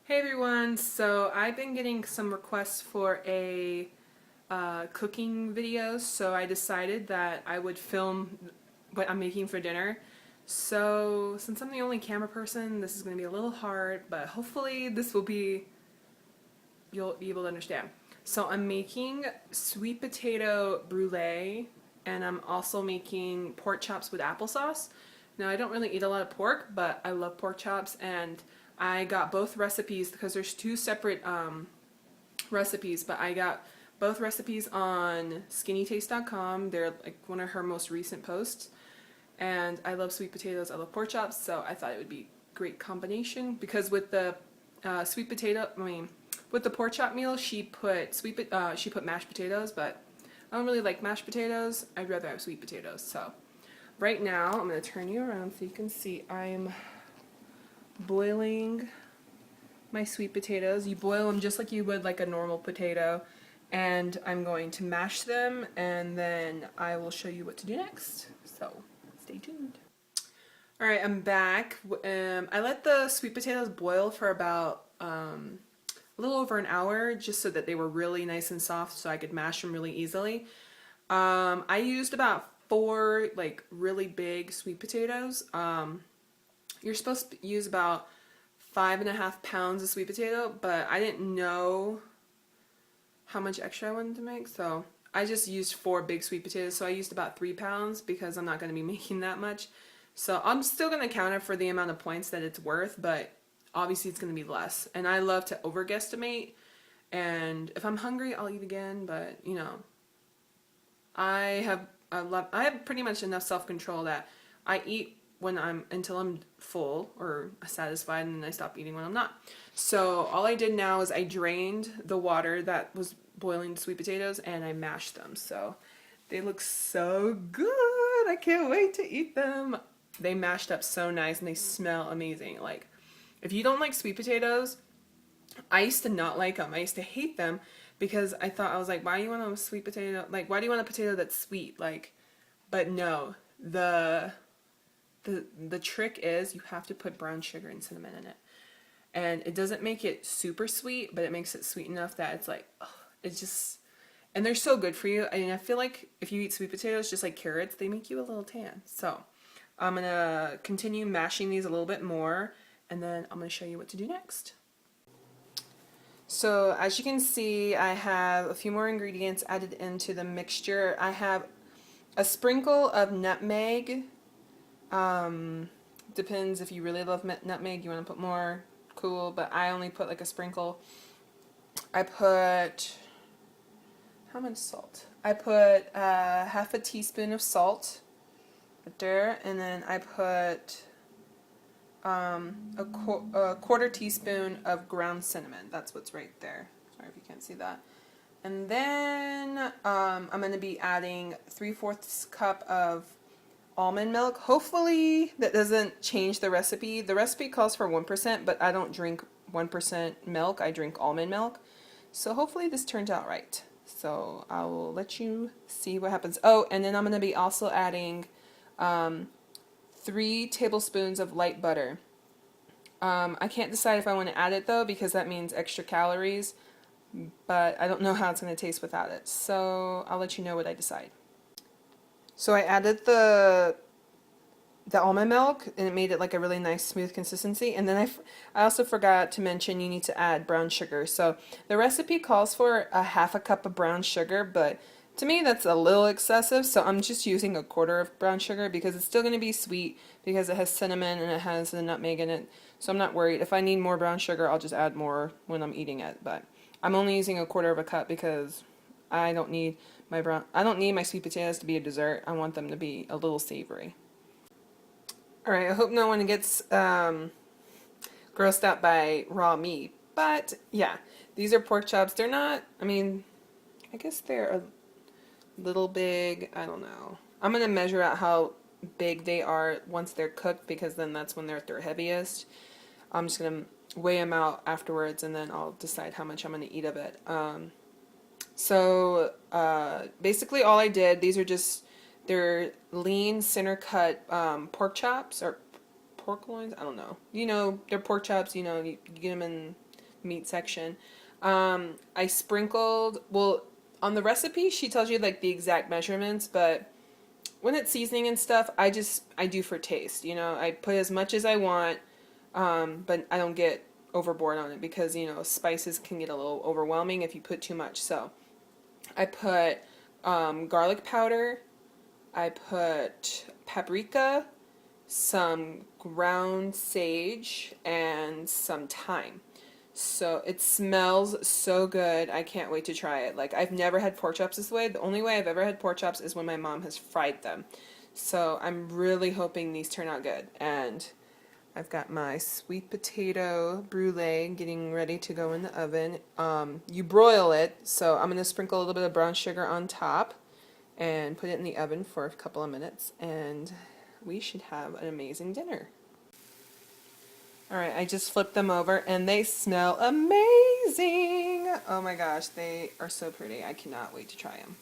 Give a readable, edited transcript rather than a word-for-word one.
Hey everyone, so I've been getting some requests for a cooking video, so I decided that I would film what I'm making for dinner. So since I'm the only camera person, this is going to be a little hard, but hopefully you'll be able to understand. So I'm making sweet potato brulee, and I'm also making pork chops with applesauce. Now I don't really eat a lot of pork, but I love pork chops, and I got both recipes because there's two separate recipes, but I got both recipes on skinnytaste.com. They're like one of her most recent posts. And I love sweet potatoes, I love pork chops, so I thought it would be a great combination because with the with the pork chop meal, she put she put mashed potatoes, but I don't really like mashed potatoes. I'd rather have sweet potatoes. So right now, I'm going to turn you around so you can see I'm boiling my sweet potatoes. You boil them just like you would like a normal potato, and I'm going to mash them, and then I will show you what to do next. So stay tuned. Alright, I'm back. I let the sweet potatoes boil for about a little over an hour just so that they were really nice and soft so I could mash them really easily. I used about 4 like really big sweet potatoes. You're supposed to use about 5.5 pounds of sweet potato, but I didn't know how much extra I wanted to make, so I just used 4 big sweet potatoes. So I used about 3 pounds because I'm not going to be making that much. So I'm still going to count it for the amount of points that it's worth, but obviously it's going to be less. And I love to overguesstimate, and if I'm hungry, I'll eat again, but you know, I have pretty much enough self-control that I eat until I'm full or satisfied, and then I stop eating when I'm not. So all I did now is I drained the water that was boiling the sweet potatoes and I mashed them. So they look so good. I can't wait to eat them. They mashed up so nice and they smell amazing. Like, if you don't like sweet potatoes, I used to not like them. I used to hate them because I was like, why do you want a sweet potato? Like, why do you want a potato that's sweet? Like, but no, the trick is you have to put brown sugar and cinnamon in it. And it doesn't make it super sweet, but it makes it sweet enough that it's like, oh, it's just, and they're so good for you. I mean, I feel like if you eat sweet potatoes just like carrots, they make you a little tan. So I'm going to continue mashing these a little bit more, and then I'm going to show you what to do next. So as you can see, I have a few more ingredients added into the mixture. I have a sprinkle of nutmeg. Depends if you really love nutmeg, you want to put more, cool, but I only put like a sprinkle. I put, how much salt? I put half a teaspoon of salt right there, and then I put a quarter teaspoon of ground cinnamon. That's what's right there. Sorry if you can't see that. And then I'm going to be adding 3/4 cup of almond milk. Hopefully that doesn't change the recipe. The recipe calls for 1%, but I don't drink 1% milk. I drink almond milk. So hopefully this turns out right. So I will let you see what happens. Oh, and then I'm going to be also adding 3 tablespoons of light butter. I can't decide if I want to add it though, because that means extra calories, but I don't know how it's going to taste without it. So I'll let you know what I decide. So I added the almond milk, and it made it like a really nice smooth consistency. And then I also forgot to mention you need to add brown sugar. So the recipe calls for a half a cup of brown sugar, but to me that's a little excessive, so I'm just using a quarter of brown sugar because it's still going to be sweet because it has cinnamon and it has the nutmeg in it. So I'm not worried. If I need more brown sugar, I'll just add more when I'm eating it, but I'm only using a quarter of a cup because I don't need my sweet potatoes to be a dessert. I want them to be a little savory. Alright, I hope no one gets grossed out by raw meat. But yeah, these are pork chops. They're not, I mean, I guess they're a little big. I don't know. I'm going to measure out how big they are once they're cooked, because then that's when they're at their heaviest. I'm just going to weigh them out afterwards, and then I'll decide how much I'm going to eat of it. So basically all I did, they're lean center cut pork chops or pork loins, I don't know. You know, they're pork chops, you know, you get them in meat section. I sprinkled, well, on the recipe she tells you like the exact measurements, but when it's seasoning and stuff, I do for taste. You know, I put as much as I want, but I don't get overboard on it because, you know, spices can get a little overwhelming if you put too much. So I put garlic powder, I put paprika, some ground sage, and some thyme. So it smells so good. I can't wait to try it. Like, I've never had pork chops this way. The only way I've ever had pork chops is when my mom has fried them. So I'm really hoping these turn out good. And I've got my sweet potato brulee getting ready to go in the oven. You broil it, so I'm going to sprinkle a little bit of brown sugar on top and put it in the oven for a couple of minutes, and we should have an amazing dinner. Alright, I just flipped them over and they smell amazing! Oh my gosh, they are so pretty. I cannot wait to try them.